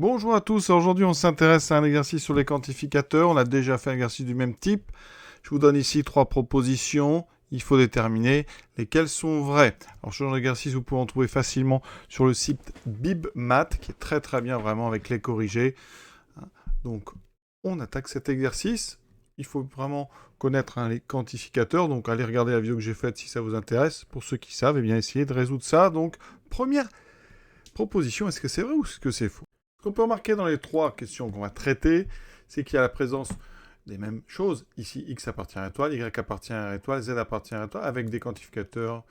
Bonjour à tous, aujourd'hui on s'intéresse à un exercice sur les quantificateurs. On a déjà fait un exercice du même type. Je vous donne ici 3 propositions. Il faut déterminer lesquelles sont vraies. Alors ce genre d'exercice, vous pouvez en trouver facilement sur le site BibMath, qui est très très bien vraiment avec les corrigés. Donc on attaque cet exercice. Il faut vraiment connaître les quantificateurs. Donc allez regarder la vidéo que j'ai faite si ça vous intéresse. Pour ceux qui savent, eh bien essayez de résoudre ça. Donc première proposition, est-ce que c'est vrai ou est-ce que c'est faux? Ce qu'on peut remarquer dans les 3 questions qu'on va traiter, c'est qu'il y a la présence des mêmes choses. Ici, x appartient à l'étoile, y appartient à l'étoile, z appartient à l'étoile, avec des quantificateurs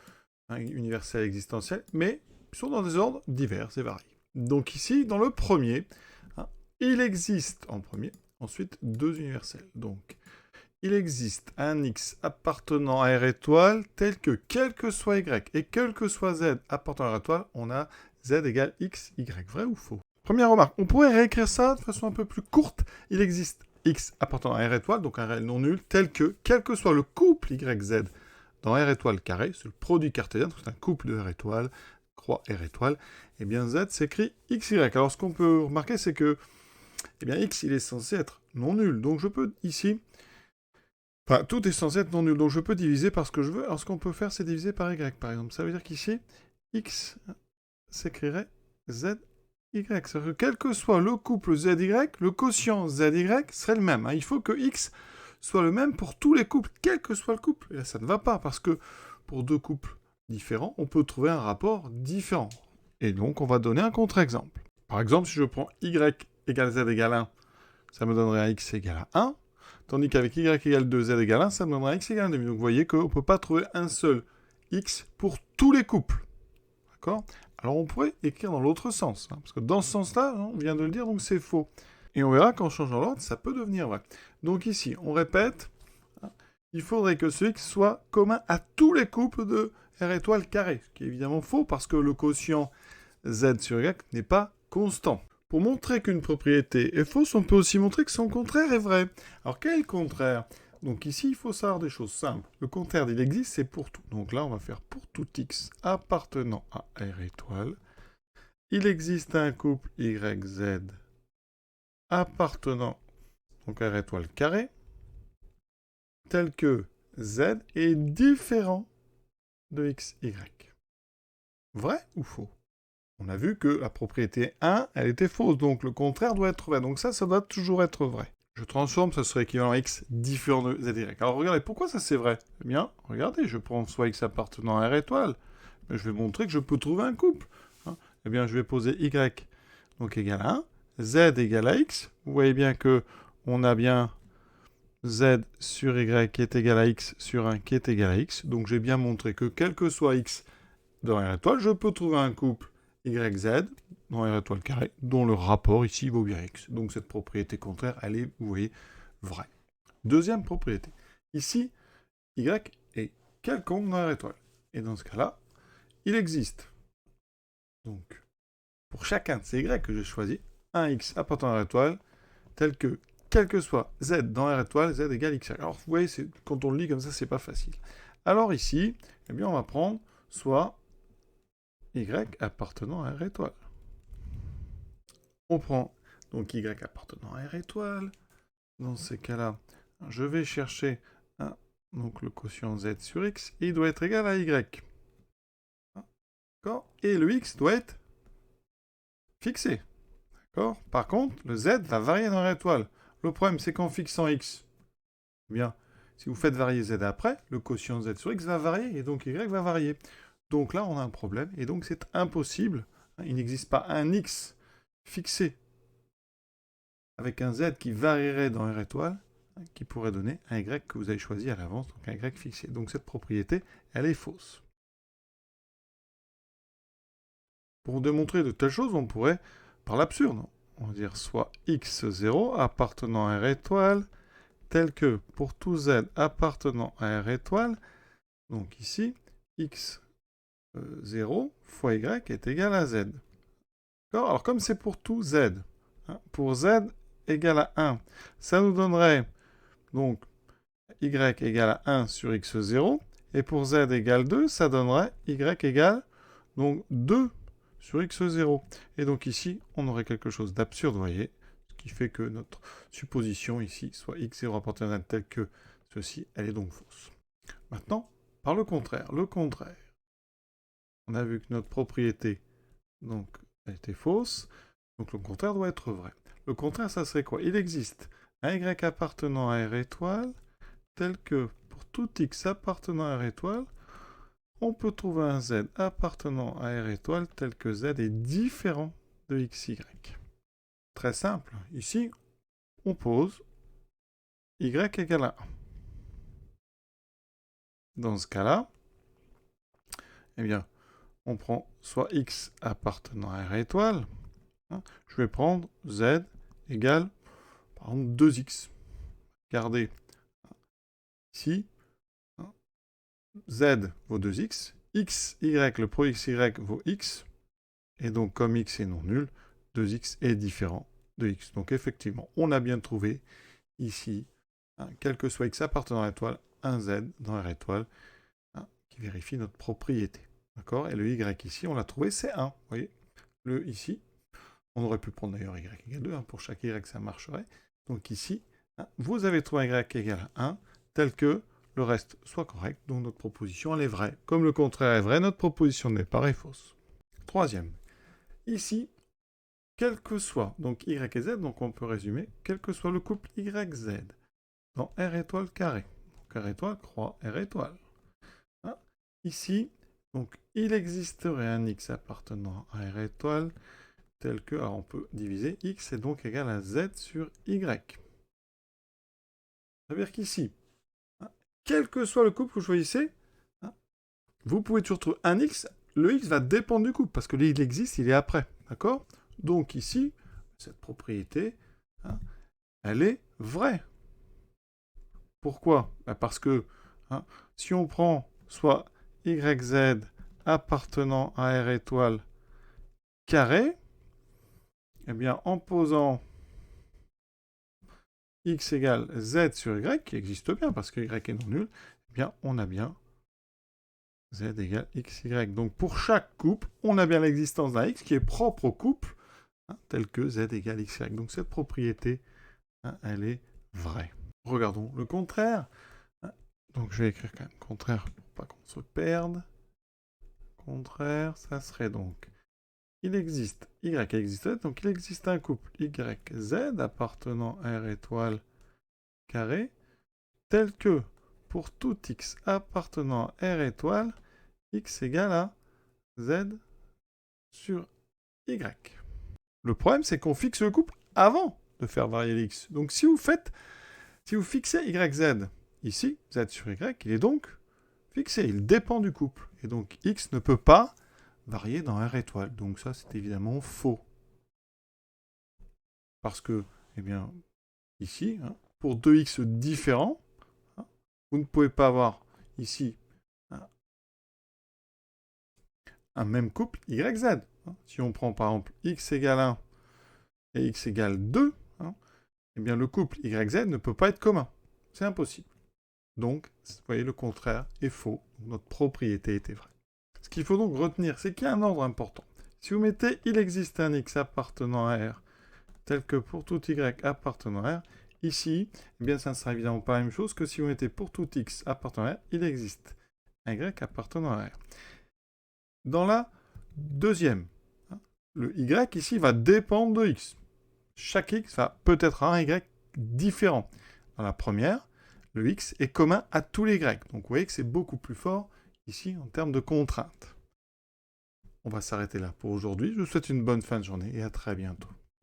universels existentiels, mais ils sont dans des ordres divers et variés. Donc ici, dans le premier, il existe en premier, ensuite 2 universels. Donc, il existe un x appartenant à R étoile tel que, quel que soit y et quel que soit z appartenant à R étoile, on a z égale x, y. Vrai ou faux? Première remarque, on pourrait réécrire ça de façon un peu plus courte. Il existe x appartenant à R étoile, donc un réel non nul, tel que, quel que soit le couple YZ dans R étoile carré, c'est le produit cartésien, c'est un couple de R étoile, croix R étoile, et bien Z s'écrit XY. Alors ce qu'on peut remarquer, c'est que eh bien, x, il est censé être non nul. Donc je peux ici... Enfin, tout est censé être non nul, donc je peux diviser par ce que je veux. Alors ce qu'on peut faire, c'est diviser par y, par exemple. Ça veut dire qu'ici, x s'écrirait z y. C'est-à-dire que quel que soit le couple zy, le quotient zy serait le même. Il faut que x soit le même pour tous les couples, quel que soit le couple. Et là, ça ne va pas, parce que pour 2 couples différents, on peut trouver un rapport différent. Et donc, on va donner un contre-exemple. Par exemple, si je prends y égale z égale 1, ça me donnerait un x égale à 1. Tandis qu'avec y égale 2, z égale 1, ça me donnera x égale 1,5. Donc vous voyez qu'on ne peut pas trouver un seul x pour tous les couples. D'accord? Alors on pourrait écrire dans l'autre sens. Parce que dans ce sens-là, on vient de le dire, donc c'est faux. Et on verra qu'en changeant l'ordre, ça peut devenir vrai. Donc ici, on répète, il faudrait que ce x soit commun à tous les couples de R étoile carré. Ce qui est évidemment faux, parce que le quotient z sur y n'est pas constant. Pour montrer qu'une propriété est fausse, on peut aussi montrer que son contraire est vrai. Alors quel est le contraire? Donc ici, il faut savoir des choses simples. Le contraire d'il existe, c'est pour tout. Donc là, on va faire pour tout x appartenant à R étoile. Il existe un couple YZ appartenant donc à R étoile carré, tel que Z est différent de XY. Vrai ou faux? On a vu que la propriété 1, elle était fausse, donc le contraire doit être vrai. Donc ça doit toujours être vrai. Je transforme, ça serait équivalent à x différent de zy. Alors regardez, pourquoi ça c'est vrai? Eh bien, regardez, je prends soit x appartenant à R étoile, mais je vais montrer que je peux trouver un couple. Eh bien, je vais poser y donc égal à 1, z égale à x. Vous voyez bien que on a bien z sur y qui est égal à x sur 1 qui est égal à x. Donc j'ai bien montré que quel que soit x dans R étoile, je peux trouver un couple YZ dans R étoile carré, dont le rapport ici vaut bien x. Donc cette propriété contraire, elle est, vous voyez, vraie. Deuxième propriété. Ici, y est quelconque dans R étoile. Et dans ce cas-là, il existe. Donc, pour chacun de ces y que j'ai choisi, un x appartenant à R étoile, tel que, quel que soit z dans R étoile, z égale x. Alors, vous voyez, quand on le lit comme ça, c'est pas facile. Alors ici, eh bien, on va prendre soit y appartenant à R étoile. On prend donc y appartenant à R étoile. Dans ces cas-là, je vais chercher donc le quotient z sur x, et il doit être égal à y. D'accord? Et le x doit être fixé. D'accord? Par contre, le z va varier dans R étoile. Le problème, c'est qu'en fixant x, eh bien, si vous faites varier z après, le quotient z sur x va varier, et donc y va varier. Donc là, on a un problème, et donc c'est impossible. Il n'existe pas un x fixé avec un z qui varierait dans R étoile, qui pourrait donner un y que vous avez choisi à l'avance, donc un y fixé. Donc cette propriété, elle est fausse. Pour démontrer de telles choses, on pourrait, par l'absurde, on va dire soit x0 appartenant à R étoile, tel que pour tout z appartenant à R étoile, donc ici, x0 fois y est égal à z. Alors comme c'est pour tout z, pour z égale à 1, ça nous donnerait donc y égale à 1 sur x0, et pour z égale 2, ça donnerait y égale donc 2 sur x0. Et donc ici, on aurait quelque chose d'absurde, vous voyez, ce qui fait que notre supposition ici, soit x0 appartenant à tel que ceci, elle est donc fausse. Maintenant, par le contraire, on a vu que notre propriété, donc, elle était fausse, donc le contraire doit être vrai. Le contraire, ça serait quoi? Il existe un y appartenant à R étoile, tel que pour tout x appartenant à R étoile, on peut trouver un z appartenant à R étoile, tel que z est différent de xy. Très simple. Ici, on pose y égale à 1. Dans ce cas-là, eh bien, on prend soit x appartenant à R étoile, hein, je vais prendre z égale, par exemple, 2x. Regardez, ici, hein, z vaut 2x, y, le pro xy vaut x, et donc comme x est non nul, 2x est différent de x. Donc effectivement, on a bien trouvé ici, hein, quel que soit x appartenant à l'étoile, un z dans R étoile, hein, qui vérifie notre propriété. D'accord? Et le y ici, on l'a trouvé, c'est 1. Vous voyez? Le ici, on aurait pu prendre d'ailleurs y égale 2, hein, pour chaque y ça marcherait. Donc ici, hein, vous avez trouvé y égale à 1, tel que le reste soit correct, donc notre proposition elle est vraie. Comme le contraire est vrai, notre proposition de départ est fausse. Troisième, ici, quel que soit, donc y et z, donc on peut résumer, quel que soit le couple yz dans R étoile carré. Donc R étoile croix R étoile. Hein, ici, donc il existerait un x appartenant à R étoile tel que, alors on peut diviser, x est donc égal à z sur y. Ça veut dire qu'ici, hein, quel que soit le couple que vous choisissez, hein, vous pouvez toujours trouver un x, le x va dépendre du couple, parce que il existe, il est après, d'accord? Donc ici, cette propriété, hein, elle est vraie. Pourquoi? Parce que, hein, si on prend soit yz appartenant à R étoile carré, eh bien, en posant x égale z sur y, qui existe bien parce que y est non nul, eh bien, on a bien z égale xy. Donc, pour chaque couple, on a bien l'existence d'un x qui est propre au couple, hein, tel que z égale xy. Donc, cette propriété, hein, elle est vraie. Regardons le contraire. Donc, je vais écrire quand même contraire pour pas qu'on se perde. Contraire, ça serait donc il existe y existe z, donc il existe un couple yz appartenant à R étoile carré, tel que pour tout x appartenant à R étoile, x égale à z sur y. Le problème, c'est qu'on fixe le couple avant de faire varier l'x. Donc si vous fixez yz ici, z sur y, il est donc fixé, il dépend du couple. Et donc x ne peut pas varier dans R étoile. Donc ça, c'est évidemment faux. Parce que, eh bien, ici, hein, pour deux x différents, hein, vous ne pouvez pas avoir ici, hein, un même couple yz. Hein. Si on prend par exemple x égale 1 et x égale 2, hein, eh bien le couple yz ne peut pas être commun. C'est impossible. Donc, vous voyez, le contraire est faux. Notre propriété était vraie. Ce qu'il faut donc retenir, c'est qu'il y a un ordre important. Si vous mettez « il existe un x appartenant à R » tel que pour tout y appartenant à R, ici, eh bien, ça ne sera évidemment pas la même chose que si vous mettez pour tout x appartenant à R, il existe un y appartenant à R. Dans la deuxième, hein, le y ici va dépendre de x. Chaque x va peut-être avoir un y différent. Dans la première, le x est commun à tous les y. Donc vous voyez que c'est beaucoup plus fort ici en termes de contraintes. On va s'arrêter là pour aujourd'hui. Je vous souhaite une bonne fin de journée et à très bientôt.